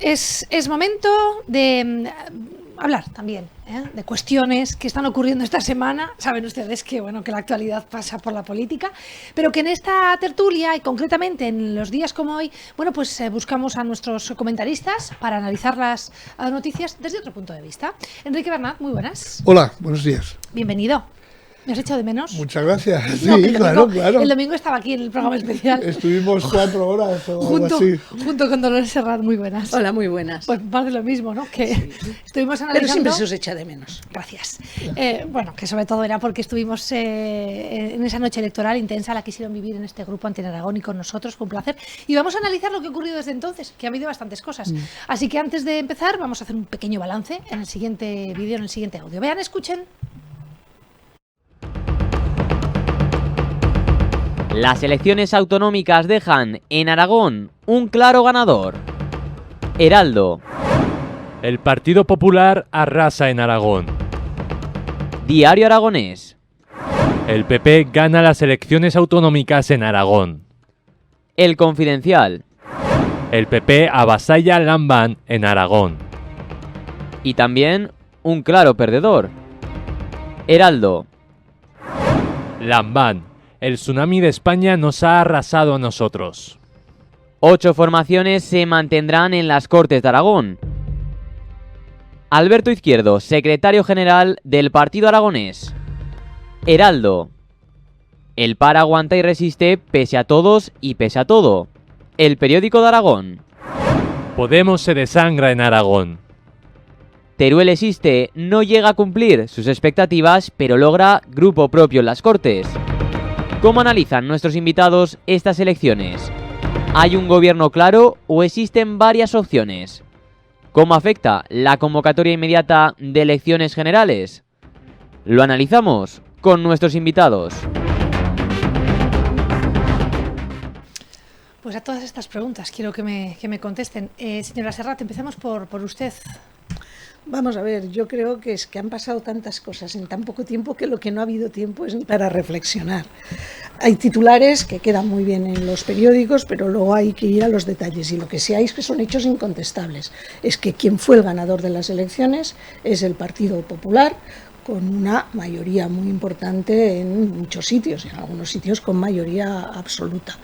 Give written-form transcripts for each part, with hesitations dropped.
Es momento de hablar también de cuestiones que están ocurriendo esta semana. Saben ustedes que, que la actualidad pasa por la política, pero que en esta tertulia y concretamente en los días como hoy, buscamos a nuestros comentaristas para analizar las noticias desde otro punto de vista. Enrique Bernat, muy buenas. Hola, buenos días. Bienvenido. ¿Me has echado de menos? Muchas gracias. No, sí, claro. El domingo estaba aquí en el programa especial. Estuvimos 4 horas o algo así. Junto con Dolores Serrat, muy buenas. Hola, muy buenas. Pues más de lo mismo, ¿no? Que sí. Estuvimos analizando... Pero siempre se os echa de menos. Gracias. Que sobre todo era porque estuvimos en esa noche electoral intensa, la quisieron vivir en este grupo Antena Aragón y con nosotros, fue un placer. Y vamos a analizar lo que ha ocurrido desde entonces, que ha habido bastantes cosas. Así que antes de empezar, vamos a hacer un pequeño balance en el siguiente vídeo, en el siguiente audio. Vean, escuchen. Las elecciones autonómicas dejan en Aragón un claro ganador. Heraldo. El Partido Popular arrasa en Aragón. Diario Aragonés. El PP gana las elecciones autonómicas en Aragón. El Confidencial. El PP avasalla a Lambán en Aragón. Y también un claro perdedor. Heraldo. Lambán. El tsunami de España nos ha arrasado a nosotros. 8 formaciones se mantendrán en las Cortes de Aragón. Alberto Izquierdo, secretario general del Partido Aragonés. Heraldo. El PAR aguanta y resiste pese a todos y pese a todo. El Periódico de Aragón. Podemos se desangra en Aragón. Teruel existe, no llega a cumplir sus expectativas, pero logra grupo propio en las Cortes. ¿Cómo analizan nuestros invitados estas elecciones? ¿Hay un gobierno claro o existen varias opciones? ¿Cómo afecta la convocatoria inmediata de elecciones generales? Lo analizamos con nuestros invitados. Pues a todas estas preguntas quiero que me contesten. Señora Serrat, empecemos por usted. Vamos a ver, yo creo que es que han pasado tantas cosas en tan poco tiempo que lo que no ha habido tiempo es para reflexionar. Hay titulares que quedan muy bien en los periódicos, pero luego hay que ir a los detalles. Y lo que sí hay es que son hechos incontestables. Es que quien fue el ganador de las elecciones es el Partido Popular, con una mayoría muy importante en muchos sitios, en algunos sitios con mayoría absoluta.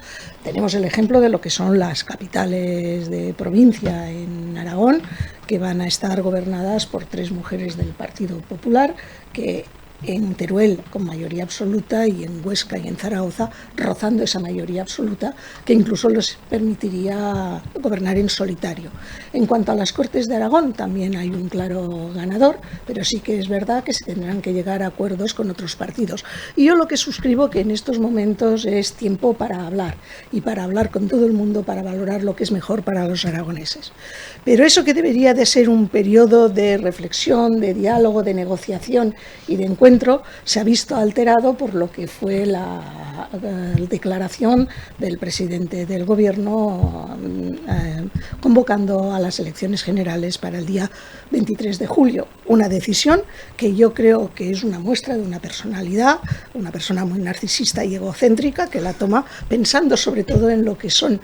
Tenemos el ejemplo de lo que son las capitales de provincia en Aragón, que van a estar gobernadas por 3 mujeres del Partido Popular, que en Teruel con mayoría absoluta y en Huesca y en Zaragoza rozando esa mayoría absoluta que incluso les permitiría gobernar en solitario. En cuanto a las Cortes de Aragón también hay un claro ganador, pero sí que es verdad que se tendrán que llegar a acuerdos con otros partidos. Y yo lo que suscribo que en estos momentos es tiempo para hablar y para hablar con todo el mundo para valorar lo que es mejor para los aragoneses. Pero eso que debería de ser un periodo de reflexión, de diálogo, de negociación y de encuentro se ha visto alterado por lo que fue la declaración del presidente del gobierno convocando a las elecciones generales para el día 23 de julio. Una decisión que yo creo que es una muestra de una personalidad, una persona muy narcisista y egocéntrica que la toma pensando sobre todo en lo que son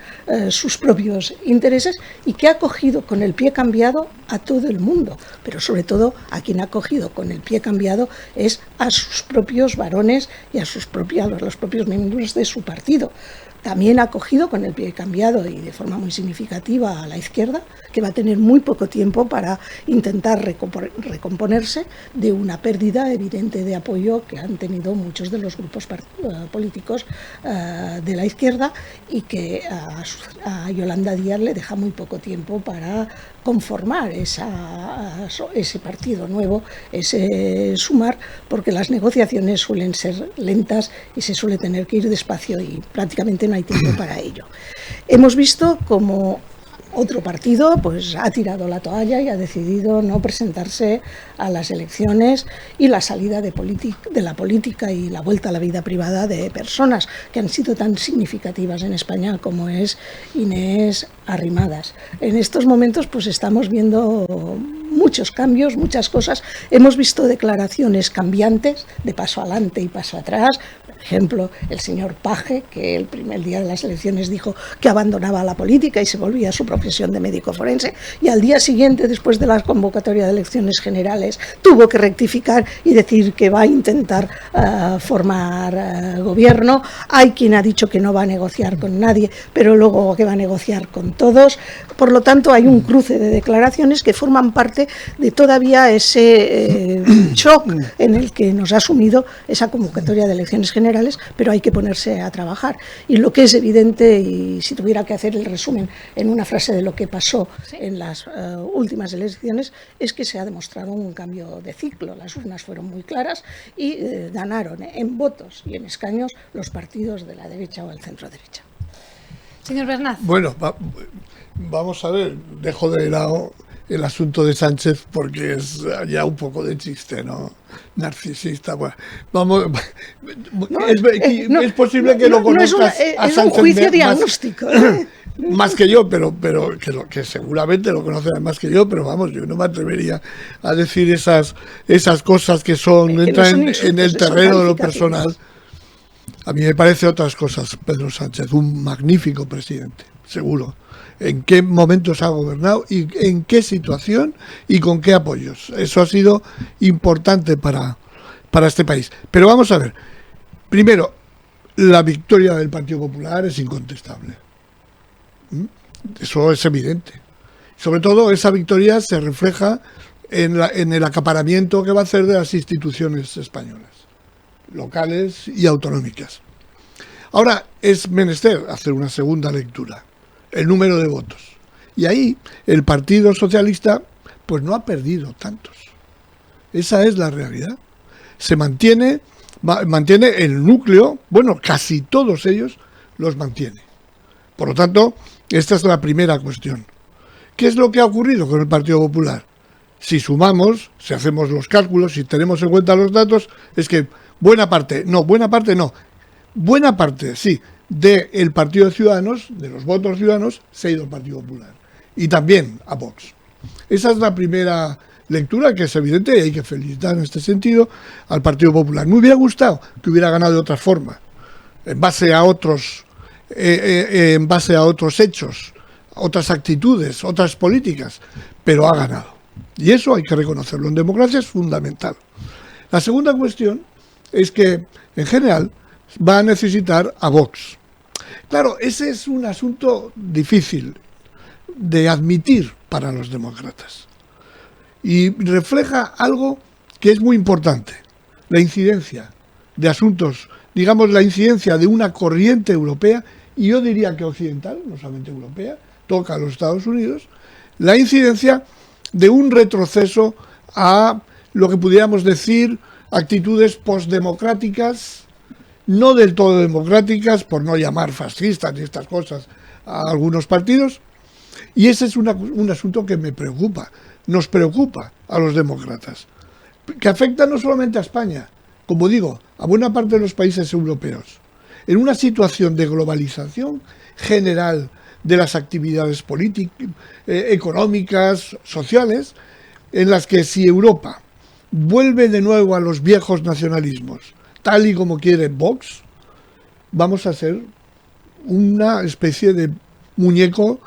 sus propios intereses y que ha cogido con el pie cambiado a todo el mundo, pero sobre todo a quien ha cogido con el pie cambiado es a sus propios varones y a los propios miembros de su partido. También ha cogido con el pie cambiado y de forma muy significativa a la izquierda, que va a tener muy poco tiempo para intentar recomponerse de una pérdida evidente de apoyo que han tenido muchos de los grupos políticos de la izquierda y que a Yolanda Díaz le deja muy poco tiempo para conformar ese partido nuevo, ese Sumar, porque las negociaciones suelen ser lentas y se suele tener que ir despacio y prácticamente no hay tiempo para ello. Hemos visto como otro partido pues ha tirado la toalla y ha decidido no presentarse a las elecciones y la salida de la política y la vuelta a la vida privada de personas que han sido tan significativas en España como es Inés Arrimadas. En estos momentos pues estamos viendo muchos cambios, muchas cosas. Hemos visto declaraciones cambiantes, de paso adelante y paso atrás. Por ejemplo, el señor Page, que el primer día de las elecciones dijo que abandonaba la política y se volvía a su profesión de médico forense, y al día siguiente, después de la convocatoria de elecciones generales, tuvo que rectificar y decir que va a intentar formar gobierno. Hay quien ha dicho que no va a negociar con nadie, pero luego que va a negociar con todos. Por lo tanto, hay un cruce de declaraciones que forman parte de todavía ese shock en el que nos ha sumido esa convocatoria de elecciones generales, pero hay que ponerse a trabajar. Y lo que es evidente, y si tuviera que hacer el resumen en una frase de lo que pasó en las últimas elecciones, es que se ha demostrado un cambio de ciclo. Las urnas fueron muy claras y ganaron en votos y en escaños los partidos de la derecha o el centro derecha. Señor Bernat. Bueno, vamos a ver, dejo de lado el asunto de Sánchez porque es ya un poco de chiste, ¿no? Narcisista. Bueno, vamos, es posible que lo conozcas a Sánchez. Es un juicio diagnóstico. Más que yo, pero que seguramente lo conocen más que yo, pero vamos, yo no me atrevería a decir esas cosas que entran en el terreno de lo personal. A mí me parece otras cosas Pedro Sánchez, un magnífico presidente, seguro. En qué momentos ha gobernado y en qué situación y con qué apoyos. Eso ha sido importante para este país. Pero vamos a ver, primero, la victoria del Partido Popular es incontestable. Eso es evidente. Sobre todo, esa victoria se refleja en el acaparamiento que va a hacer de las instituciones españolas, locales y autonómicas. Ahora es menester hacer una segunda lectura, el número de votos. Y ahí el Partido Socialista pues no ha perdido tantos. Esa es la realidad. Se mantiene el núcleo, bueno, casi todos ellos los mantiene. Por lo tanto, esta es la primera cuestión. ¿Qué es lo que ha ocurrido con el Partido Popular? Si sumamos, si hacemos los cálculos, si tenemos en cuenta los datos, es que buena parte sí, del Partido de Ciudadanos, de los votos ciudadanos, se ha ido al Partido Popular. Y también a Vox. Esa es la primera lectura, que es evidente, y hay que felicitar en este sentido al Partido Popular. Me hubiera gustado que hubiera ganado de otra forma, en base a otros hechos, otras actitudes, otras políticas, pero ha ganado. Y eso hay que reconocerlo. En democracia es fundamental. La segunda cuestión es que, en general, va a necesitar a Vox. Claro, ese es un asunto difícil de admitir para los demócratas. Y refleja algo que es muy importante, la incidencia de asuntos, digamos, la incidencia de una corriente europea, y yo diría que occidental, no solamente europea, toca a los Estados Unidos, la incidencia de un retroceso a lo que pudiéramos decir actitudes postdemocráticas, no del todo democráticas, por no llamar fascistas y estas cosas a algunos partidos, y ese es un asunto que me preocupa, nos preocupa a los demócratas, que afecta no solamente a España, como digo, a buena parte de los países europeos, en una situación de globalización general de las actividades políticas, económicas, sociales, en las que si Europa vuelve de nuevo a los viejos nacionalismos, tal y como quiere Vox, vamos a ser una especie de muñeco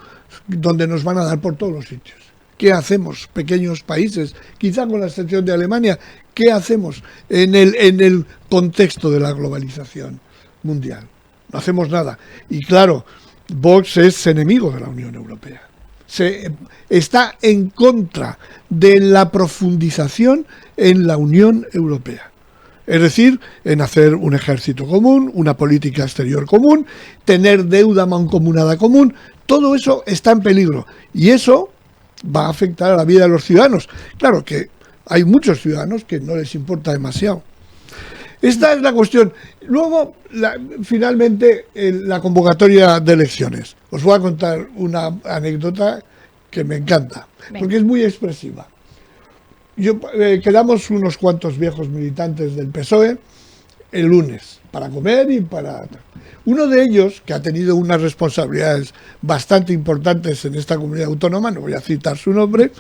donde nos van a dar por todos los sitios. ¿Qué hacemos, pequeños países? Quizá con la excepción de Alemania, ¿qué hacemos en el contexto de la globalización mundial? No hacemos nada. Y claro, Vox es enemigo de la Unión Europea. Está en contra de la profundización en la Unión Europea. Es decir, en hacer un ejército común, una política exterior común, tener deuda mancomunada común, todo eso está en peligro. Y eso va a afectar a la vida de los ciudadanos. Claro que hay muchos ciudadanos que no les importa demasiado. Esta es la cuestión. Luego, finalmente, la convocatoria de elecciones. Os voy a contar una anécdota que me encanta, porque es muy expresiva. Quedamos unos cuantos viejos militantes del PSOE el lunes para comer y para... Uno de ellos, que ha tenido unas responsabilidades bastante importantes en esta comunidad autónoma, no voy a citar su nombre,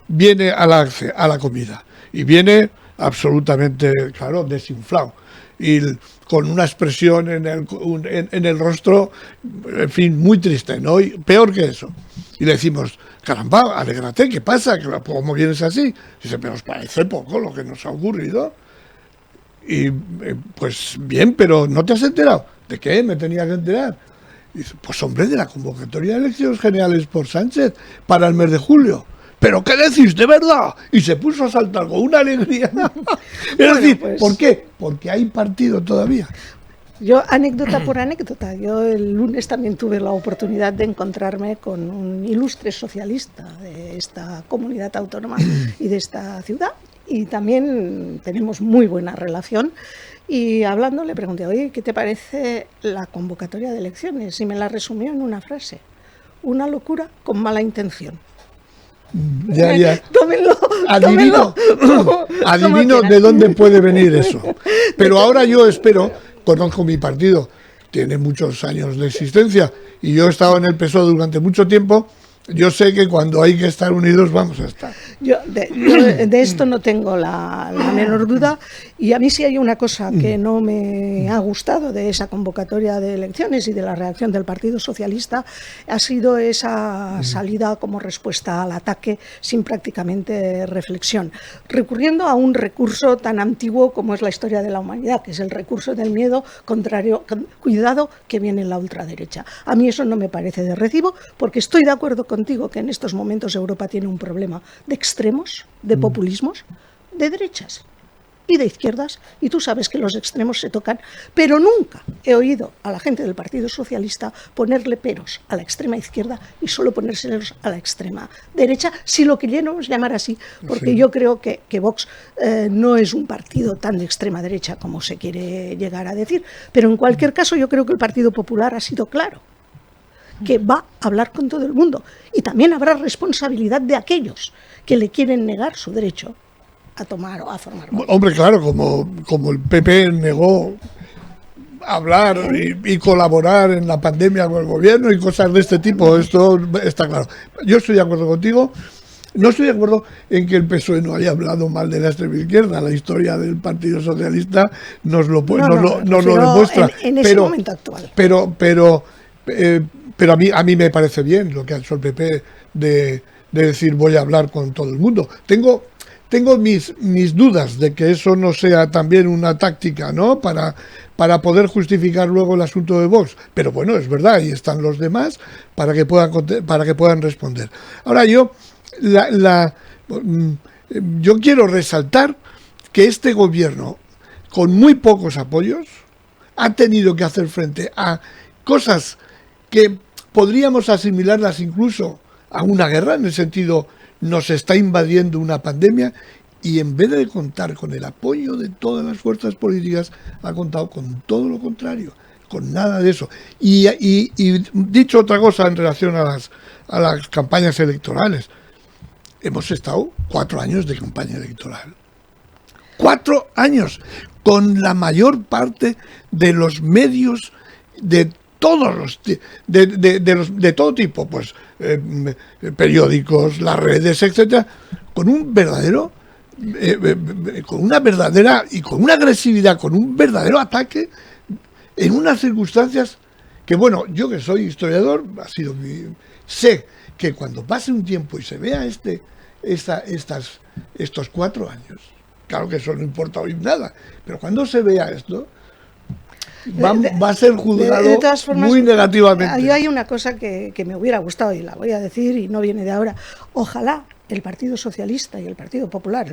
viene a la comida y viene absolutamente, claro, desinflado y con una expresión en el rostro, en fin, muy triste, ¿no? Y peor que eso. Y le decimos, caramba, alégrate, ¿qué pasa? ¿Cómo vienes así? Y dice, pero os parece poco lo que nos ha ocurrido. Y pues bien, pero ¿no te has enterado? ¿De qué me tenía que enterar? Y dice, pues hombre, de la convocatoria de elecciones generales por Sánchez para el mes de julio. ¿Pero qué decís, de verdad? Y se puso a saltar con una alegría. Es decir, pues, ¿por qué? Porque hay partido todavía. Yo, anécdota por anécdota, yo el lunes también tuve la oportunidad de encontrarme con un ilustre socialista de esta comunidad autónoma y de esta ciudad, y también tenemos muy buena relación. Y hablando le pregunté, oye, ¿qué te parece la convocatoria de elecciones? Y me la resumió en una frase: una locura con mala intención. Ya. Tómenlo. Adivino de dónde puede venir eso. Pero ahora yo espero, conozco mi partido, tiene muchos años de existencia y yo he estado en el PSOE durante mucho tiempo. Yo sé que cuando hay que estar unidos vamos a estar. Yo de esto no tengo la menor duda, y a mí sí hay una cosa que no me ha gustado de esa convocatoria de elecciones y de la reacción del Partido Socialista, ha sido esa salida como respuesta al ataque sin prácticamente reflexión, recurriendo a un recurso tan antiguo como es la historia de la humanidad, que es el recurso del miedo, cuidado que viene la ultraderecha. A mí eso no me parece de recibo, porque estoy de acuerdo contigo que en estos momentos Europa tiene un problema de extremos, de populismos, de derechas y de izquierdas, y tú sabes que los extremos se tocan, pero nunca he oído a la gente del Partido Socialista ponerle peros a la extrema izquierda y solo ponérselos a la extrema derecha, si lo queremos llamar así, porque sí. Yo creo que Vox no es un partido tan de extrema derecha como se quiere llegar a decir, pero en cualquier caso yo creo que el Partido Popular ha sido claro, que va a hablar con todo el mundo, y también habrá responsabilidad de aquellos que le quieren negar su derecho a tomar o a formar parte. Hombre, claro, como el PP negó hablar y colaborar en la pandemia con el gobierno y cosas de este tipo, esto está claro. Yo estoy de acuerdo contigo. No estoy de acuerdo en que el PSOE no haya hablado mal de la extrema izquierda. La historia del Partido Socialista nos lo demuestra. En ese momento actual. Pero a mí me parece bien lo que ha hecho el PP de decir voy a hablar con todo el mundo. Tengo mis dudas de que eso no sea también una táctica, ¿no? Para poder justificar luego el asunto de Vox. Pero bueno, es verdad, ahí están los demás para que puedan responder. Ahora yo quiero resaltar que este gobierno, con muy pocos apoyos, ha tenido que hacer frente a cosas que podríamos asimilarlas incluso a una guerra, en el sentido, nos está invadiendo una pandemia, y en vez de contar con el apoyo de todas las fuerzas políticas, ha contado con todo lo contrario, con nada de eso. Y dicho otra cosa en relación a las campañas electorales, hemos estado 4 años de campaña electoral. 4 años, con la mayor parte de los medios de todos de todo tipo, pues periódicos, las redes, etcétera, con un verdadero, con una verdadera y con una agresividad, con un verdadero ataque en unas circunstancias que, bueno, yo que soy historiador, sé que cuando pase un tiempo y se vea estos 4 años, claro que eso no importa hoy nada, pero cuando se vea esto, va a ser juzgado de todas formas, muy negativamente. Ahí hay una cosa que me hubiera gustado, y la voy a decir y no viene de ahora. Ojalá el Partido Socialista y el Partido Popular y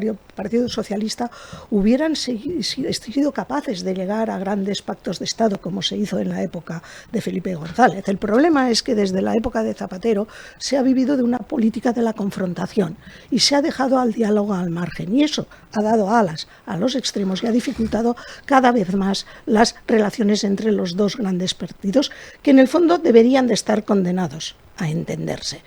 el Partido Socialista hubieran sido capaces de llegar a grandes pactos de Estado como se hizo en la época de Felipe González. El problema es que desde la época de Zapatero se ha vivido de una política de la confrontación y se ha dejado al diálogo al margen, y eso ha dado alas a los extremos y ha dificultado cada vez más las relaciones entre los dos grandes partidos, que en el fondo deberían de estar condenados a entenderse.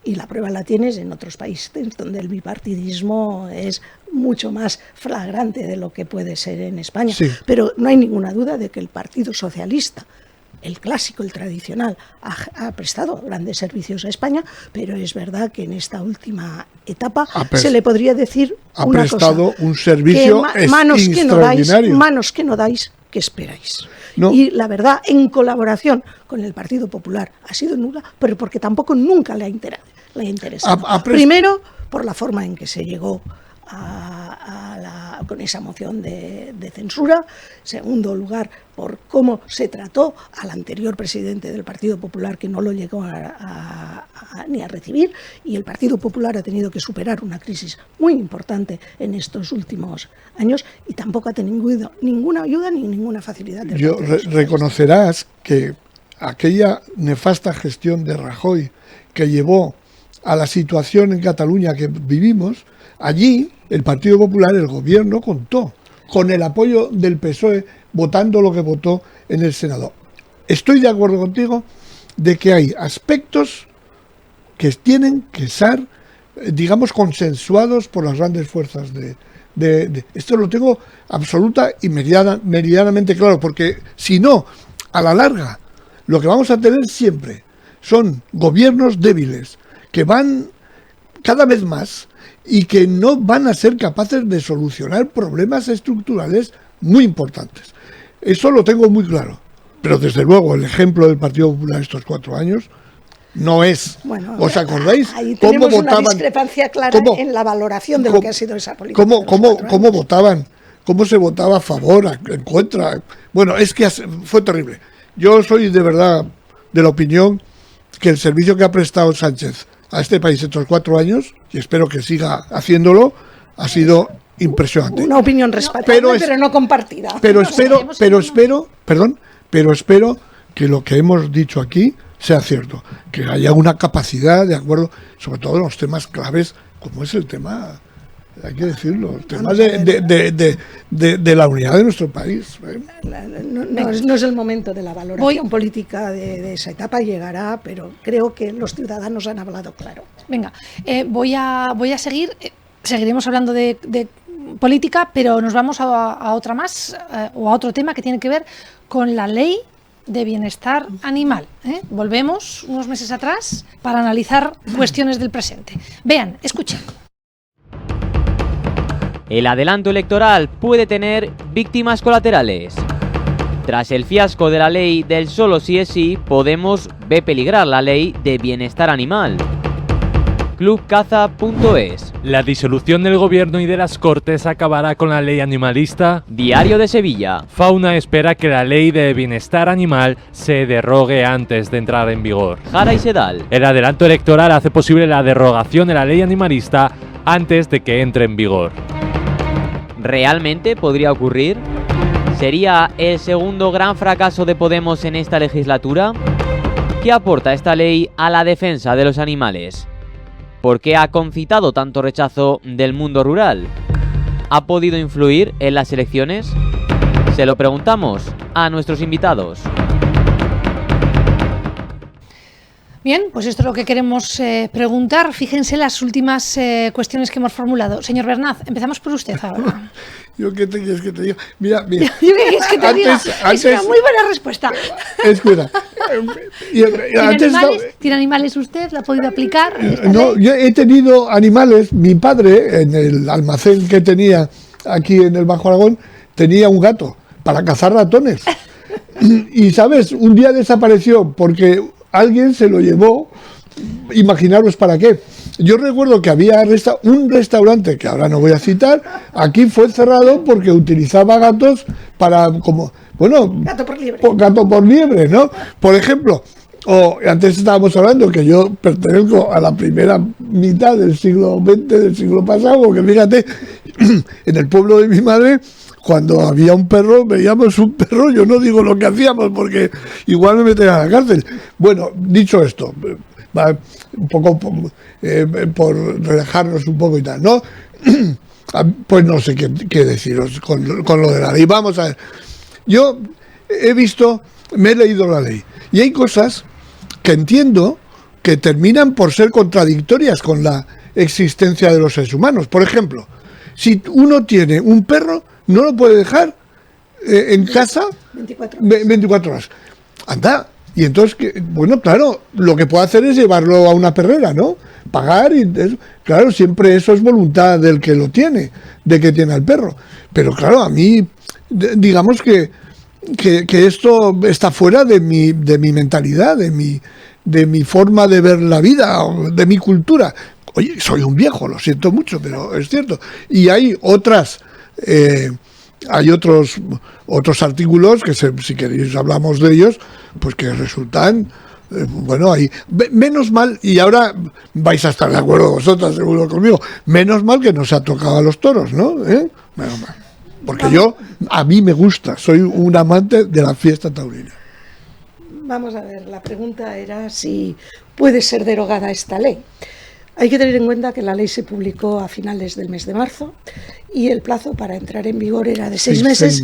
Y la prueba la tienes en otros países, donde el bipartidismo es mucho más flagrante de lo que puede ser en España. Sí. Pero no hay ninguna duda de que el Partido Socialista el clásico, el tradicional, ha prestado grandes servicios a España, pero es verdad que en esta última etapa se le podría decir ha una prestado cosa, un servicio manos extraordinario. Que no dais, ¿qué esperáis? No. Y la verdad, en colaboración con el Partido Popular ha sido nula, pero porque tampoco nunca le ha interesado. Primero, por la forma en que se llegó con esa moción de censura. Segundo lugar, por cómo se trató al anterior presidente del Partido Popular, que no lo llegó ni a recibir, y el Partido Popular ha tenido que superar una crisis muy importante en estos últimos años y tampoco ha tenido ninguna ayuda ni ninguna facilidad. Reconocerás que aquella nefasta gestión de Rajoy que llevó a la situación en Cataluña que vivimos, allí el Partido Popular, el gobierno, contó con el apoyo del PSOE votando lo que votó en el Senado. Estoy de acuerdo contigo de que hay aspectos que tienen que ser, digamos, consensuados por las grandes fuerzas de esto lo tengo absoluta y meridianamente claro, porque si no, a la larga, lo que vamos a tener siempre son gobiernos débiles que van cada vez más y que no van a ser capaces de solucionar problemas estructurales muy importantes. Eso lo tengo muy claro. Pero desde luego el ejemplo del Partido Popular estos 4 años no es. Bueno, ¿os acordáis? Ahí tenemos una discrepancia clara en la valoración de lo que ha sido esa política. ¿Cómo votaban? ¿Cómo se votaba a favor, en contra? Bueno, es que fue terrible. Yo soy de verdad de la opinión que el servicio que ha prestado Sánchez a este país estos 4 años, y espero que siga haciéndolo, ha sido impresionante. Una opinión respetable, pero no compartida. Pero espero que lo que hemos dicho aquí sea cierto, que haya una capacidad de acuerdo, sobre todo en los temas claves, como es el tema, hay que decirlo, el tema de la unidad de nuestro país. No es el momento de la valoración política de esa etapa, llegará, pero creo que los ciudadanos han hablado claro. Venga, voy a seguir, seguiremos hablando de política, pero nos vamos a otra más, o a otro tema que tiene que ver con la ley de bienestar animal. Volvemos unos meses atrás para analizar cuestiones del presente. Vean, escuchen. El adelanto electoral puede tener víctimas colaterales. Tras el fiasco de la ley del solo sí es sí, Podemos ve peligrar la ley de bienestar animal. Clubcaza.es. La disolución del gobierno y de las Cortes acabará con la ley animalista. Diario de Sevilla. Fauna espera que la ley de bienestar animal se derrogue antes de entrar en vigor. Jara y Sedal. El adelanto electoral hace posible la derogación de la ley animalista antes de que entre en vigor. ¿Realmente podría ocurrir? ¿Sería el segundo gran fracaso de Podemos en esta legislatura? ¿Qué aporta esta ley a la defensa de los animales? ¿Por qué ha concitado tanto rechazo del mundo rural? ¿Ha podido influir en las elecciones? Se lo preguntamos a nuestros invitados. Bien, pues esto es lo que queremos preguntar. Fíjense las últimas cuestiones que hemos formulado. Señor Bernaz, empezamos por usted ahora. ¿Yo qué te quieres que te diga? Mira. ¿Yo qué quieres que te diga? Es una muy buena respuesta. Espera. ¿Tiene animales usted? ¿La ha podido aplicar? No, yo he tenido animales. Mi padre, en el almacén que tenía aquí en el Bajo Aragón, tenía un gato para cazar ratones. Y, ¿sabes? Un día desapareció porque alguien se lo llevó, imaginaros para qué. Yo recuerdo que había un restaurante, que ahora no voy a citar, aquí fue cerrado porque utilizaba gatos para, gato por liebre, ¿no? Por ejemplo, antes estábamos hablando que yo pertenezco a la primera mitad del siglo XX, del siglo pasado, porque fíjate, en el pueblo de mi madre, cuando había un perro, veíamos un perro, yo no digo lo que hacíamos porque igual me metían a la cárcel. Bueno, dicho esto, un poco por relajarnos un poco y tal, ¿no? Pues no sé qué deciros con lo de la ley. Vamos a ver, yo me he leído la ley y hay cosas que entiendo que terminan por ser contradictorias con la existencia de los seres humanos. Por ejemplo, si uno tiene un perro, no lo puede dejar en casa 24 horas. anda. Y entonces, bueno, claro, lo que puede hacer es llevarlo a una perrera, ¿no? Pagar y eso. Claro, siempre eso es voluntad del que lo tiene, de que tiene al perro. Pero claro, a mí, digamos que esto está fuera de mi mentalidad, de mi forma de ver la vida, de mi cultura. Oye, soy un viejo, lo siento mucho, pero es cierto. Y hay otros artículos que si queréis hablamos de ellos, pues que resultan, bueno, ahí menos mal, y ahora vais a estar de acuerdo vosotras seguro conmigo, menos mal que nos ha tocado a los toros, ¿no? Menos mal. Porque a mí me gusta, soy un amante de la fiesta taurina. Vamos a ver, la pregunta era si puede ser derogada esta ley. Hay que tener en cuenta que la ley se publicó a finales del mes de marzo y el plazo para entrar en vigor era de 6 meses,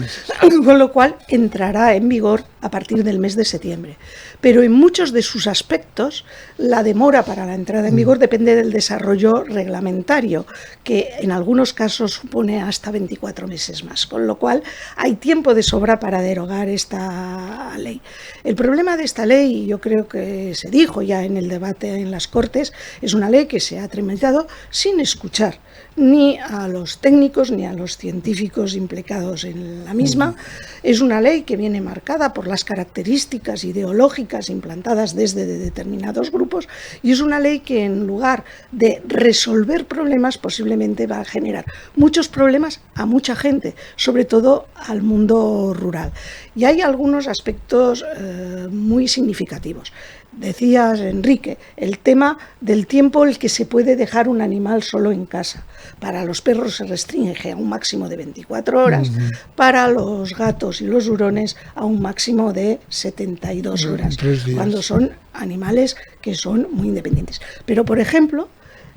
con lo cual entrará en vigor a partir del mes de septiembre. Pero en muchos de sus aspectos, la demora para la entrada en vigor depende del desarrollo reglamentario, que en algunos casos supone hasta 24 meses más, con lo cual hay tiempo de sobra para derogar esta ley. El problema de esta ley, yo creo que se dijo ya en el debate en las Cortes, es una ley que se ha tramitado sin escuchar ni a los técnicos ni a los científicos implicados en la misma. Es una ley que viene marcada por las características ideológicas implantadas desde determinados grupos y es una ley que en lugar de resolver problemas posiblemente va a generar muchos problemas a mucha gente, sobre todo al mundo rural. Y hay algunos aspectos muy significativos. Decías, Enrique, el tema del tiempo en el que se puede dejar un animal solo en casa. Para los perros se restringe a un máximo de 24 horas, para los gatos y los hurones a un máximo de 72 horas, cuando son animales que son muy independientes. Pero, por ejemplo,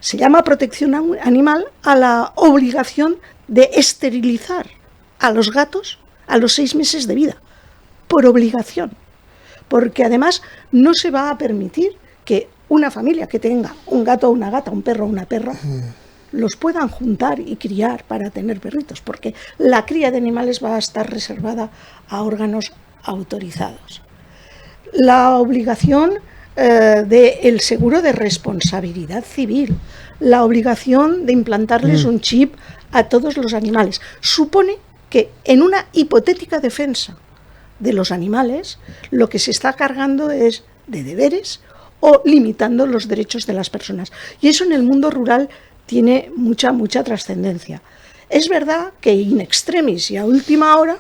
se llama protección animal a la obligación de esterilizar a los gatos a los 6 meses de vida, por obligación. Porque además no se va a permitir que una familia que tenga un gato o una gata, un perro o una perra, los puedan juntar y criar para tener perritos, porque la cría de animales va a estar reservada a órganos autorizados. La obligación del seguro de responsabilidad civil, la obligación de implantarles un chip a todos los animales, supone que en una hipotética defensa de los animales, lo que se está cargando es de deberes o limitando los derechos de las personas. Y eso en el mundo rural tiene mucha trascendencia. Es verdad que in extremis y a última hora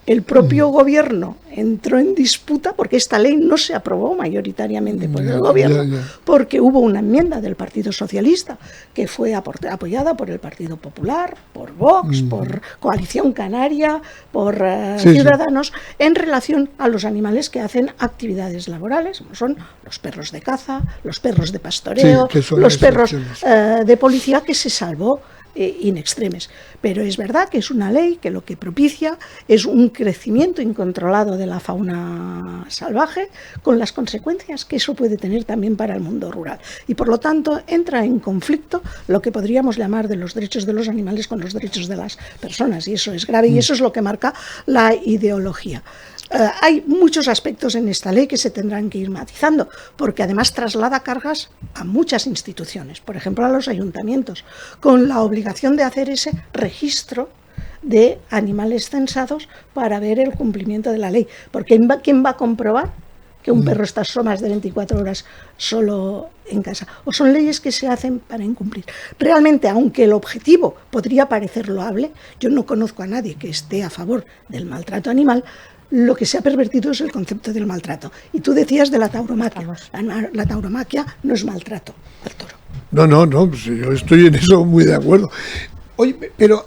el propio gobierno entró en disputa porque esta ley no se aprobó mayoritariamente por el gobierno, porque hubo una enmienda del Partido Socialista que fue apoyada por el Partido Popular, por Vox, por Coalición Canaria, por Ciudadanos, en relación a los animales que hacen actividades laborales, como son los perros de caza, los perros de pastoreo, los perros de policía, que se salvó in extremis. Pero es verdad que es una ley que lo que propicia es un crecimiento incontrolado de la fauna salvaje, con las consecuencias que eso puede tener también para el mundo rural. Y por lo tanto entra en conflicto lo que podríamos llamar de los derechos de los animales con los derechos de las personas, y eso es grave y eso es lo que marca la ideología. Hay muchos aspectos en esta ley que se tendrán que ir matizando, porque además traslada cargas a muchas instituciones, por ejemplo a los ayuntamientos, con la obligación de hacer ese registro de animales censados para ver el cumplimiento de la ley. Porque ¿quién va a comprobar que un perro está más de 24 horas solo en casa? O son leyes que se hacen para incumplir. Realmente, aunque el objetivo podría parecer loable, yo no conozco a nadie que esté a favor del maltrato animal. Lo que se ha pervertido es el concepto del maltrato. Y tú decías de la tauromaquia. La tauromaquia no es maltrato al toro. No, pues yo estoy en eso muy de acuerdo. Oye, pero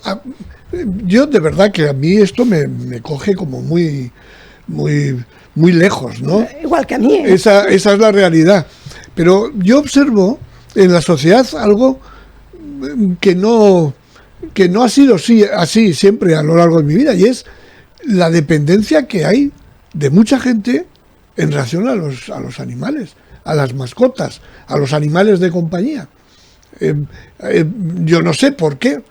yo de verdad que a mí esto me coge como muy lejos, ¿no? Igual que a mí. Esa es la realidad. Pero yo observo en la sociedad algo que no ha sido así siempre a lo largo de mi vida, y es la dependencia que hay de mucha gente en relación a los animales, a las mascotas, a los animales de compañía. Yo no sé por qué,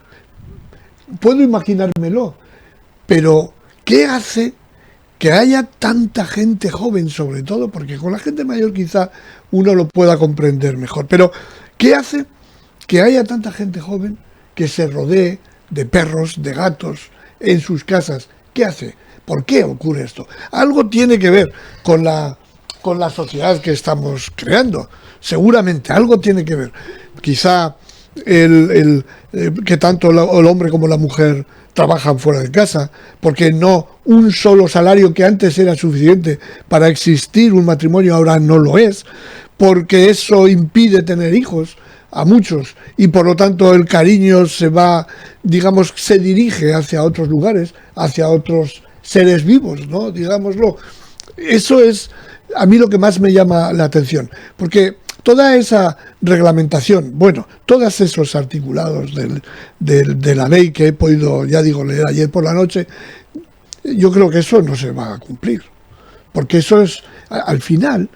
puedo imaginármelo, pero ¿qué hace que haya tanta gente joven, sobre todo, porque con la gente mayor quizá uno lo pueda comprender mejor. Pero, ¿qué hace que haya tanta gente joven que se rodee de perros, de gatos en sus casas? ¿Qué hace? ¿Por qué ocurre esto? Algo tiene que ver con la sociedad que estamos creando. Seguramente algo tiene que ver. Quizá que tanto el hombre como la mujer trabajan fuera de casa, porque no un solo salario que antes era suficiente para existir un matrimonio ahora no lo es, porque eso impide tener hijos a muchos y por lo tanto el cariño se dirige hacia otros lugares, hacia otros seres vivos, ¿no? Digámoslo. Eso es a mí lo que más me llama la atención, porque toda esa reglamentación, todos esos articulados de la ley que he podido, ya digo, leer ayer por la noche, yo creo que eso no se va a cumplir, porque eso es, al final,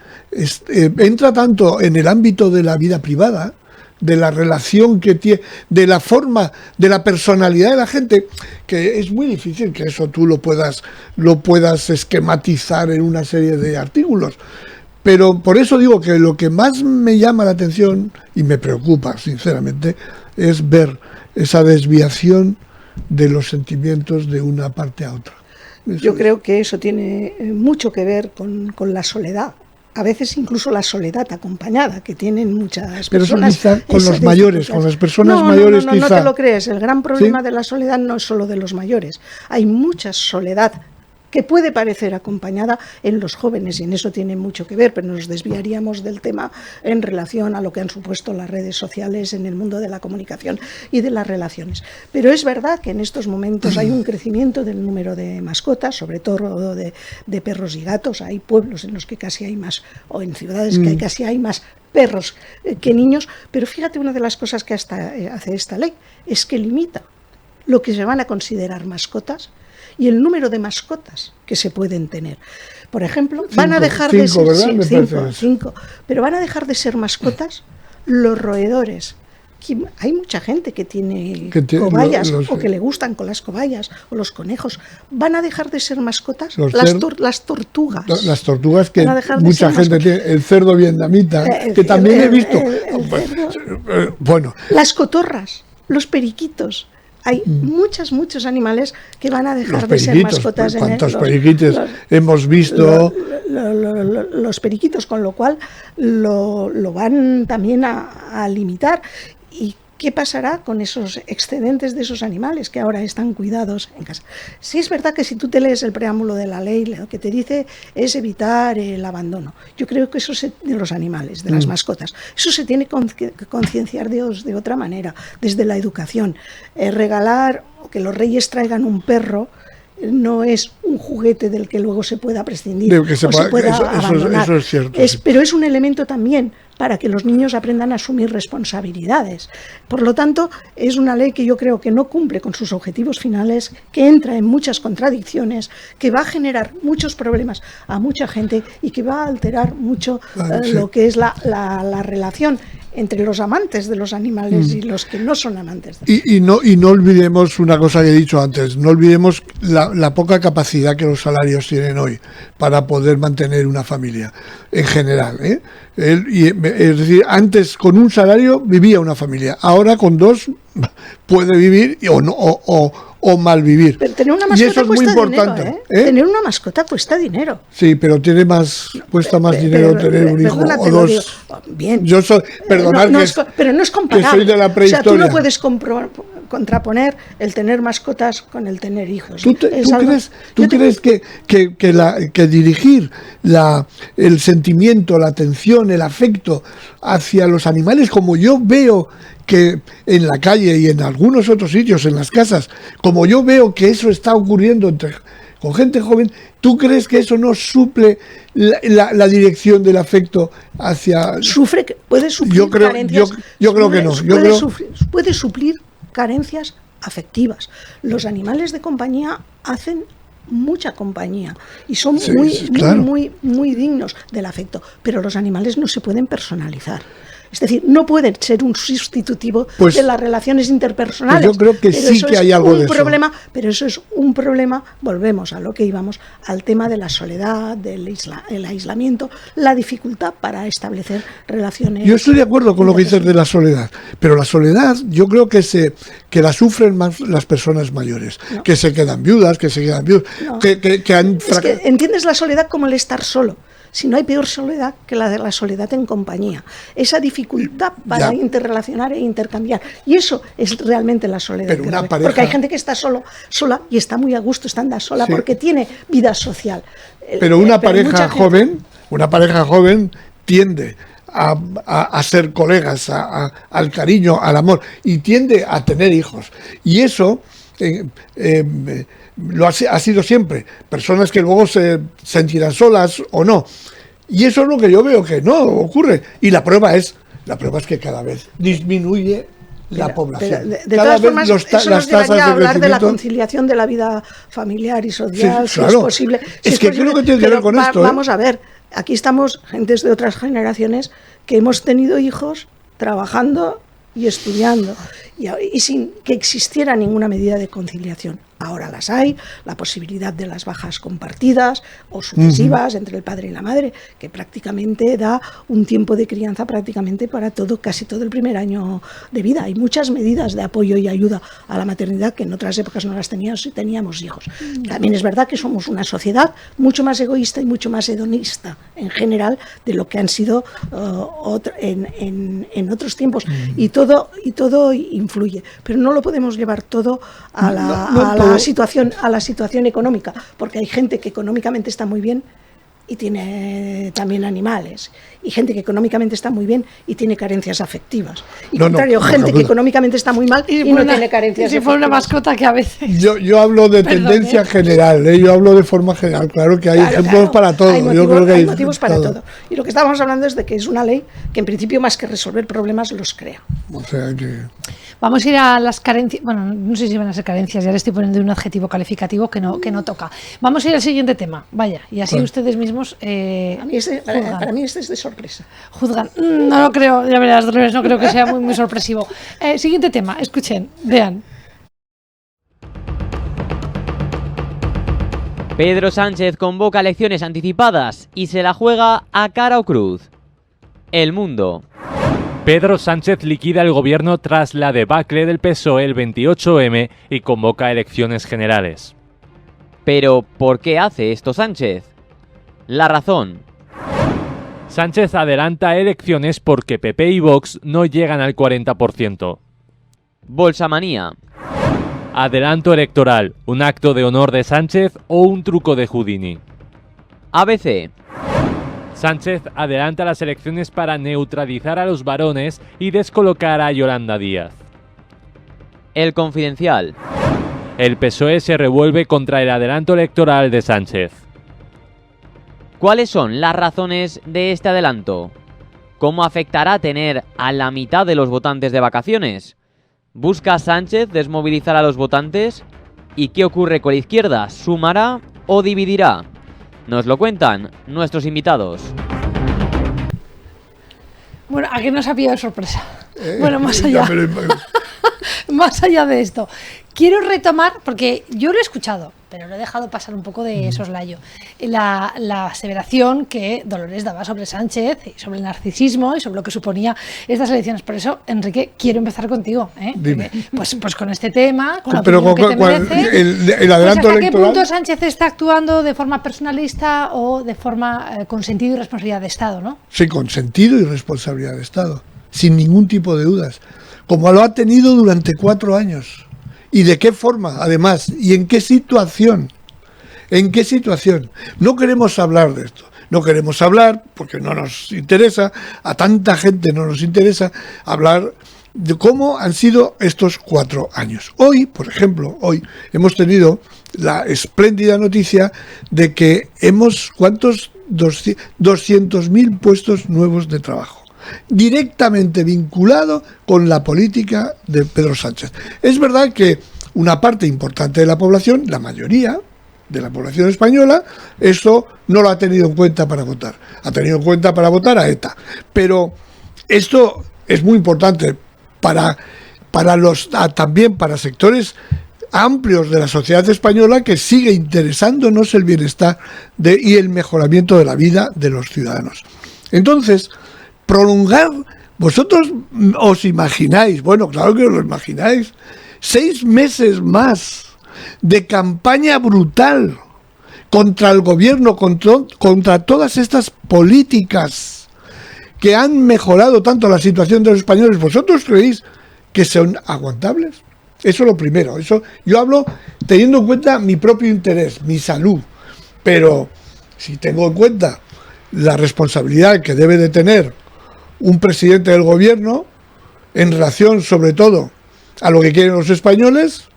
entra tanto en el ámbito de la vida privada, de la relación que tiene, de la forma, de la personalidad de la gente, que es muy difícil que eso tú lo puedas esquematizar en una serie de artículos. Pero por eso digo que lo que más me llama la atención y me preocupa, sinceramente, es ver esa desviación de los sentimientos de una parte a otra. Yo creo que eso tiene mucho que ver con la soledad. A veces incluso la soledad acompañada, que tienen muchas personas. Pero eso quizá con los mayores, con las personas mayores quizá. No te lo crees. El gran problema de la soledad no es solo de los mayores. Hay mucha soledad que puede parecer acompañada en los jóvenes, y en eso tiene mucho que ver, pero nos desviaríamos del tema en relación a lo que han supuesto las redes sociales en el mundo de la comunicación y de las relaciones. Pero es verdad que en estos momentos hay un crecimiento del número de mascotas, sobre todo de perros y gatos. Hay pueblos en los que casi hay más, o en ciudades que casi hay más perros que niños, pero fíjate, una de las cosas que hace esta ley es que limita lo que se van a considerar mascotas y el número de mascotas que se pueden tener. Por ejemplo, van a dejar de ser cinco, pero van a dejar de ser mascotas los roedores. Hay mucha gente que tiene cobayas o que le gustan con las cobayas o los conejos. Van a dejar de ser mascotas las tortugas. Las tortugas que mucha gente tiene. El cerdo vietnamita, que también he visto. Las cotorras, los periquitos. Hay muchos animales que van a dejar de ser mascotas. ¿Cuántos periquitos hemos visto? Los periquitos, con lo cual lo van también a limitar. ¿Y qué pasará con esos excedentes de esos animales que ahora están cuidados en casa? Sí, es verdad que si tú te lees el preámbulo de la ley, lo que te dice es evitar el abandono. Yo creo que eso de los animales, de las mascotas, eso se tiene que concienciar de otra manera, desde la educación. Regalar o que los reyes traigan un perro no es un juguete del que luego se pueda prescindir o se pueda abandonar. Eso es cierto. Pero es un elemento también para que los niños aprendan a asumir responsabilidades. Por lo tanto, es una ley que yo creo que no cumple con sus objetivos finales, que entra en muchas contradicciones, que va a generar muchos problemas a mucha gente y que va a alterar mucho lo que es la relación entre los amantes de los animales y los que no son amantes de los y no olvidemos una cosa que he dicho antes, no olvidemos la poca capacidad que los salarios tienen hoy para poder mantener una familia en general, es decir, antes con un salario vivía una familia, ahora con dos puede vivir o mal vivir. Pero tener una mascota, y eso es muy importante. Dinero, Tener una mascota cuesta dinero. Sí, pero cuesta más dinero tener un hijo o dos. Bien. Yo soy, pero no es comparable. Que soy de la prehistoria. O sea, tú no puedes contraponer el tener mascotas con el tener hijos. ¿Tú crees que dirigir el sentimiento, la atención, el afecto hacia los animales, como yo veo que en la calle y en algunos otros sitios, en las casas, como yo veo que eso está ocurriendo con gente joven, ¿tú crees que eso no suple la dirección del afecto hacia...? Puede suplir carencias. Yo creo que no. Puede suplir carencias afectivas. Los animales de compañía hacen mucha compañía y son muy dignos del afecto, pero los animales no se pueden personalizar. Es decir, no pueden ser un sustitutivo Pues, de las relaciones interpersonales. pues yo creo que pero sí eso que es hay algo un de eso. problema, pero eso es un problema, volvemos a lo que íbamos, al tema de la soledad, el aislamiento, la dificultad para establecer relaciones. Yo estoy de acuerdo con lo que dices de la soledad, pero la soledad yo creo que la sufren más las personas mayores, No. que se quedan viudas, No. que han Es que entiendes la soledad como el estar solo. Si no hay peor soledad que la de la soledad en compañía. Esa dificultad para Ya. interrelacionar e intercambiar. Y eso es realmente la soledad. Pero una grave. pareja- Porque hay gente que está sola y está muy a gusto estando sola Sí. porque tiene vida social. Pero una Pero pareja mucha joven tiende a ser colegas, al cariño, al amor, y tiende a tener hijos. Y eso ha sido siempre. Personas que luego se sentirán solas o no. Y eso es lo que yo veo que no ocurre. Y la prueba es que cada vez disminuye la población. De Cada todas vez formas, las eso nos tasas llevaría a hablar de la crecimiento- conciliación de la vida familiar y social, Sí, si claro. es posible. Si Es que posible, creo que tiene que pero ver con esto, ¿eh? Vamos a ver, aquí estamos gentes de otras generaciones que hemos tenido hijos trabajando y estudiando y sin que existiera ninguna medida de conciliación. Ahora las hay, la posibilidad de las bajas compartidas o sucesivas entre el padre y la madre, que prácticamente da un tiempo de crianza prácticamente para casi todo el primer año de vida. Hay muchas medidas de apoyo y ayuda a la maternidad que en otras épocas no las teníamos si teníamos hijos. También es verdad que somos una sociedad mucho más egoísta y mucho más hedonista en general de lo que han sido en otros tiempos. Y todo influye, pero no lo podemos llevar todo a la situación económica, porque hay gente que económicamente está muy bien y tiene también animales, y gente que económicamente está muy bien y tiene carencias afectivas, y contrario, gente que económicamente está muy mal y no tiene carencias afectivas. Si fuera una mascota que a veces... Yo hablo de tendencia general, yo hablo de forma general, claro que hay ejemplos para todo. Hay yo creo que hay motivos para todo. Y lo que estábamos hablando es de que es una ley que en principio más que resolver problemas los crea. O sea que... Vamos a ir a las carencias, bueno, no sé si van a ser carencias, ya le estoy poniendo un adjetivo calificativo que no toca. Vamos a ir al siguiente tema, vaya, y así ustedes mismos Para mí este es de sorpresa. juzgan. No lo creo, ya verás, al revés, no creo que sea muy sorpresivo. Siguiente tema, escuchen, vean. Pedro Sánchez convoca elecciones anticipadas y se la juega a cara o cruz. El Mundo. Pedro Sánchez liquida el gobierno tras la debacle del PSOE el 28M y convoca elecciones generales. Pero, ¿por qué hace esto Sánchez? La razón. Sánchez adelanta elecciones porque PP y Vox no llegan al 40%. Bolsamanía. Adelanto electoral, un acto de honor de Sánchez o un truco de Houdini. ABC. Sánchez adelanta las elecciones para neutralizar a los varones y descolocar a Yolanda Díaz. El Confidencial. El PSOE se revuelve contra el adelanto electoral de Sánchez. ¿Cuáles son las razones de este adelanto? ¿Cómo afectará tener a la mitad de los votantes de vacaciones? ¿Busca Sánchez desmovilizar a los votantes? ¿Y qué ocurre con la izquierda? ¿Sumará o dividirá? Nos lo cuentan nuestros invitados. Bueno, ¿a qué nos ha pillado de sorpresa? Bueno, más allá. Ya me lo- Más allá de esto, quiero retomar, porque yo lo he escuchado, pero lo he dejado pasar un poco de soslayo, la aseveración que Dolores daba sobre Sánchez, y sobre el narcisismo y sobre lo que suponía estas elecciones. Por eso, Enrique, quiero empezar contigo. Dime. Pues con este tema, con la Pero opinión que te merece. el adelanto ¿Hasta qué electoral... punto Sánchez está actuando de forma personalista o de forma con sentido y responsabilidad de Estado, ¿no? Sí, con sentido y responsabilidad de Estado, sin ningún tipo de dudas, como lo ha tenido durante 4 años. ¿Y de qué forma, además? ¿Y en qué situación? ¿En qué situación? No queremos hablar de esto. No queremos hablar, porque no nos interesa, a tanta gente no nos interesa hablar de cómo han sido estos 4 años. Hoy, por ejemplo, hemos tenido la espléndida noticia de que ¿cuántos? 200.000 puestos nuevos de trabajo, directamente vinculado con la política de Pedro Sánchez. Es verdad que una parte importante de la población, la mayoría de la población española, eso no lo ha tenido en cuenta para votar. Ha tenido en cuenta para votar a ETA. Pero Esto es muy importante también para sectores amplios de la sociedad española, que sigue interesándonos el bienestar y el mejoramiento de la vida de los ciudadanos. Entonces, prolongar, vosotros os imagináis, bueno, claro que os lo imagináis, 6 meses más de campaña brutal contra el gobierno, contra todas estas políticas que han mejorado tanto la situación de los españoles. ¿Vosotros creéis que son aguantables? Eso es lo primero. Eso, yo hablo teniendo en cuenta mi propio interés, mi salud, pero si tengo en cuenta la responsabilidad que debe de tener un presidente del gobierno en relación sobre todo a lo que quieren los españoles,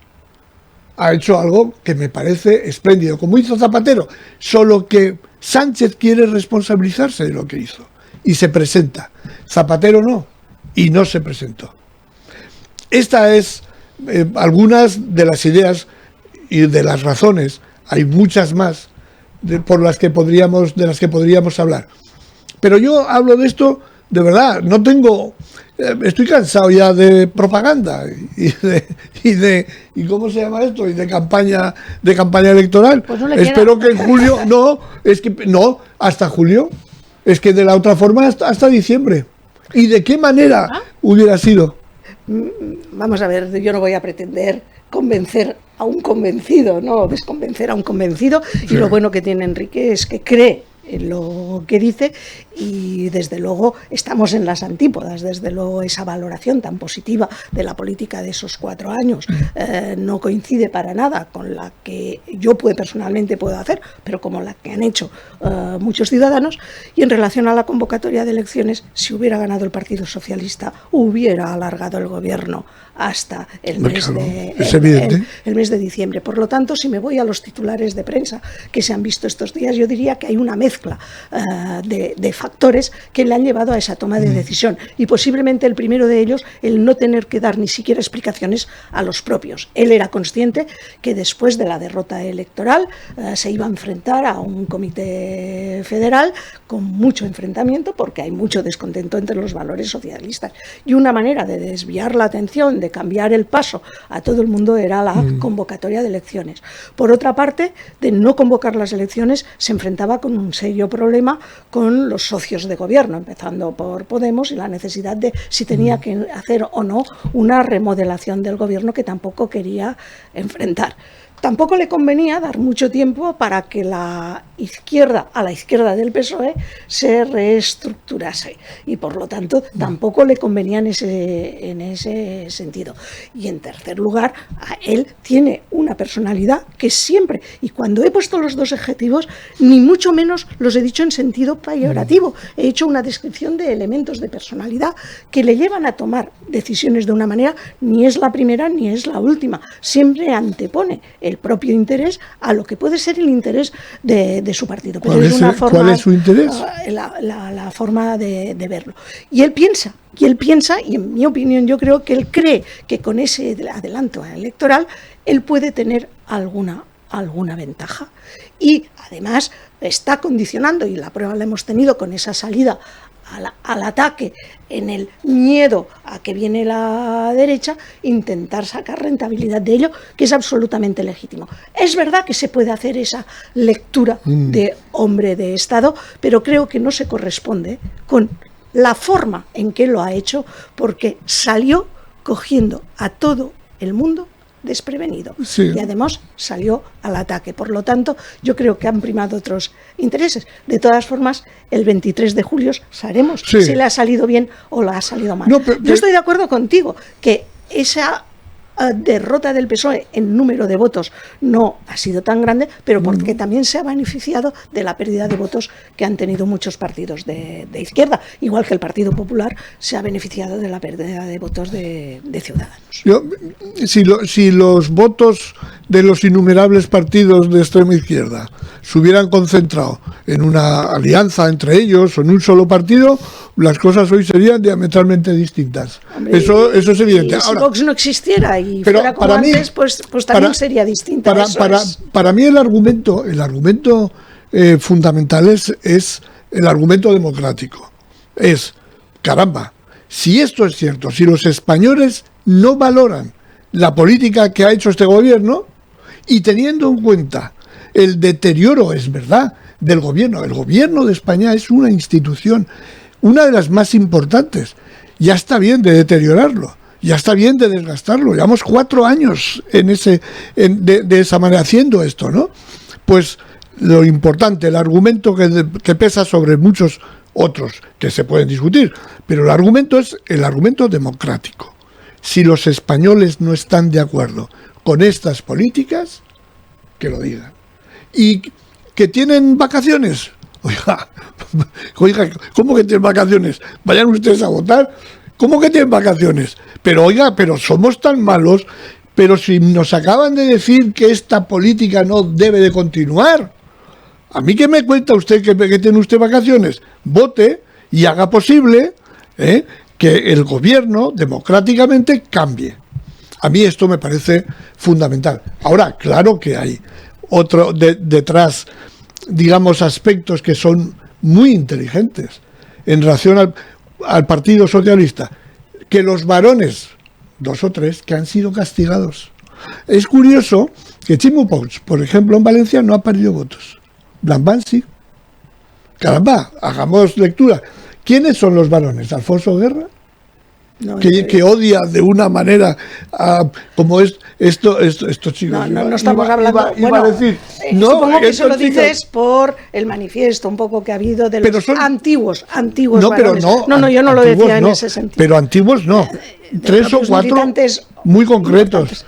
ha hecho algo que me parece espléndido, como hizo Zapatero, solo que Sánchez quiere responsabilizarse de lo que hizo y se presenta. Zapatero no, y no se presentó. Esta es algunas de las ideas y de las razones, hay muchas más de las que podríamos hablar. Pero yo hablo de esto de verdad, estoy cansado ya de propaganda y ¿cómo se llama esto? Y de campaña electoral. Pues no espero que en julio, hasta julio, es que de la otra forma hasta diciembre. ¿Y de qué manera hubiera sido? Vamos a ver, yo no voy a pretender convencer a un convencido, no desconvencer a un convencido, sí. Y lo bueno que tiene Enrique es que cree en lo que dice y desde luego estamos en las antípodas. Desde luego esa valoración tan positiva de la política de esos 4 años no coincide para nada con la que yo personalmente puedo hacer, pero como la que han hecho muchos ciudadanos. Y en relación a la convocatoria de elecciones, si hubiera ganado el Partido Socialista, hubiera alargado el gobierno hasta el mes de diciembre. Por lo tanto, si me voy a los titulares de prensa que se han visto estos días, yo diría que hay una mezcla de factores que le han llevado a esa toma de decisión, y posiblemente el primero de ellos, el no tener que dar ni siquiera explicaciones a los propios. Él era consciente que después de la derrota electoral se iba a enfrentar a un comité federal con mucho enfrentamiento, porque hay mucho descontento entre los valores socialistas, y una manera de desviar la atención, de cambiar el paso a todo el mundo, era la convocatoria de elecciones. Por otra parte, de no convocar las elecciones se enfrentaba con un serio problema con los socios de gobierno, empezando por Podemos, y la necesidad de si tenía que hacer o no una remodelación del gobierno, que tampoco quería enfrentar. Tampoco le convenía dar mucho tiempo para que a la izquierda del PSOE se reestructurase, y por lo tanto tampoco le convenía en ese sentido. Y en tercer lugar, él tiene una personalidad que siempre, y cuando he puesto los dos adjetivos, ni mucho menos los he dicho en sentido peyorativo, he hecho una descripción de elementos de personalidad que le llevan a tomar decisiones de una manera, ni es la primera ni es la última, siempre antepone el propio interés a lo que puede ser el interés de su partido. Pero ¿cuál es su interés? La forma de verlo. Y él piensa, y en mi opinión yo creo que él cree que con ese adelanto electoral él puede tener alguna ventaja. Y además está condicionando, y la prueba la hemos tenido con esa salida al ataque, en el miedo a que viene la derecha, intentar sacar rentabilidad de ello, que es absolutamente legítimo. Es verdad que se puede hacer esa lectura de hombre de Estado, pero creo que no se corresponde con la forma en que lo ha hecho, porque salió cogiendo a todo el mundo desprevenido, sí. Y además salió al ataque. Por lo tanto, yo creo que han primado otros intereses. De todas formas, el 23 de julio sabremos si le ha salido bien o le ha salido mal. Yo estoy de acuerdo contigo que esa derrota del PSOE en número de votos no ha sido tan grande, pero porque también se ha beneficiado de la pérdida de votos que han tenido muchos partidos de izquierda, igual que el Partido Popular se ha beneficiado de la pérdida de votos de Ciudadanos. Si los votos de los innumerables partidos de extrema izquierda se hubieran concentrado en una alianza entre ellos o en un solo partido, las cosas hoy serían diametralmente distintas. Hombre, eso es evidente. Y si Vox no existiera y fuera como antes, pues también sería distinta. Para mí el argumento fundamental es el argumento democrático. Caramba, si esto es cierto, si los españoles no valoran la política que ha hecho este gobierno, y teniendo en cuenta el deterioro, es verdad, del gobierno. El gobierno de España es una institución, una de las más importantes. Ya está bien de deteriorarlo, ya está bien de desgastarlo. Llevamos 4 años de esa manera haciendo esto, ¿no? Pues lo importante, el argumento que pesa sobre muchos otros que se pueden discutir, pero el argumento es el argumento democrático. Si los españoles no están de acuerdo con estas políticas, que lo digan. Y que tienen vacaciones. Oiga, ¿cómo que tienen vacaciones? Vayan ustedes a votar. ¿Cómo que tienen vacaciones? Pero oiga, pero somos tan malos, pero si nos acaban de decir que esta política no debe de continuar, ¿a mí qué me cuenta usted que tiene usted vacaciones? Vote y haga posible que el gobierno democráticamente cambie. A mí esto me parece fundamental. Ahora, claro que hay detrás, digamos, aspectos que son muy inteligentes en relación al Partido Socialista, que los varones, 2 o 3, que han sido castigados. Es curioso que Chimo Puig, por ejemplo, en Valencia no ha perdido votos. Blanban sí. Caramba, hagamos lectura. ¿Quiénes son los varones? ¿Alfonso Guerra? No, que odia de una manera como estos chicos. No estamos hablando. Iba a decir, supongo que eso lo dices por el manifiesto un poco que ha habido de los antiguos no, varones. Pero no, yo no lo decía en ese sentido. Pero antiguos no. 3 o 4 muy concretos.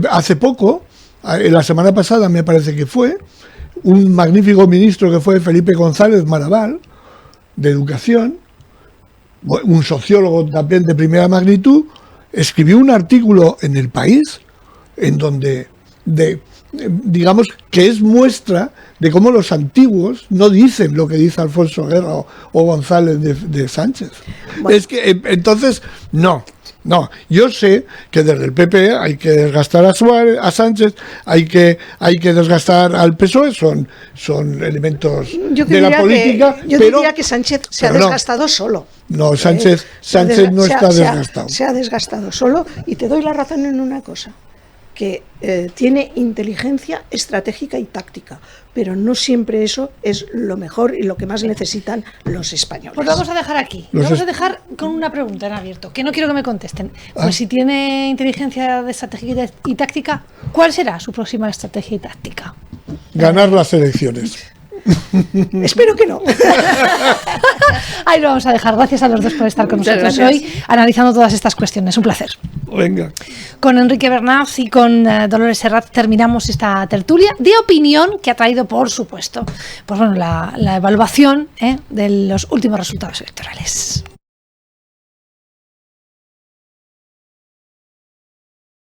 Hace poco, la semana pasada me parece que fue, un magnífico ministro que fue Felipe González Maraval, de Educación, un sociólogo también de primera magnitud, escribió un artículo en El País en donde, digamos, que es muestra de cómo los antiguos no dicen lo que dice Alfonso Guerra o González de Sánchez. Bueno. Es que entonces, no, yo sé que desde el PP hay que desgastar a Sánchez, hay que desgastar al PSOE, son elementos de la política. Yo diría que Sánchez se ha desgastado solo. No, Sánchez no está desgastado. Se ha desgastado solo, y te doy la razón en una cosa, que tiene inteligencia estratégica y táctica, pero no siempre eso es lo mejor y lo que más necesitan los españoles. Pues lo vamos a dejar aquí. Vamos a dejar con una pregunta en abierto, que no quiero que me contesten. Pues si tiene inteligencia estratégica y táctica, ¿cuál será su próxima estrategia y táctica? Ganar las elecciones. Espero que no. Ahí lo vamos a dejar. Gracias a los dos por estar con nosotros hoy analizando todas estas cuestiones. Un placer. Venga. Con Enrique Bernaz y con Dolores Serrat terminamos esta tertulia de opinión que ha traído, por supuesto, pues bueno, la evaluación de los últimos resultados electorales.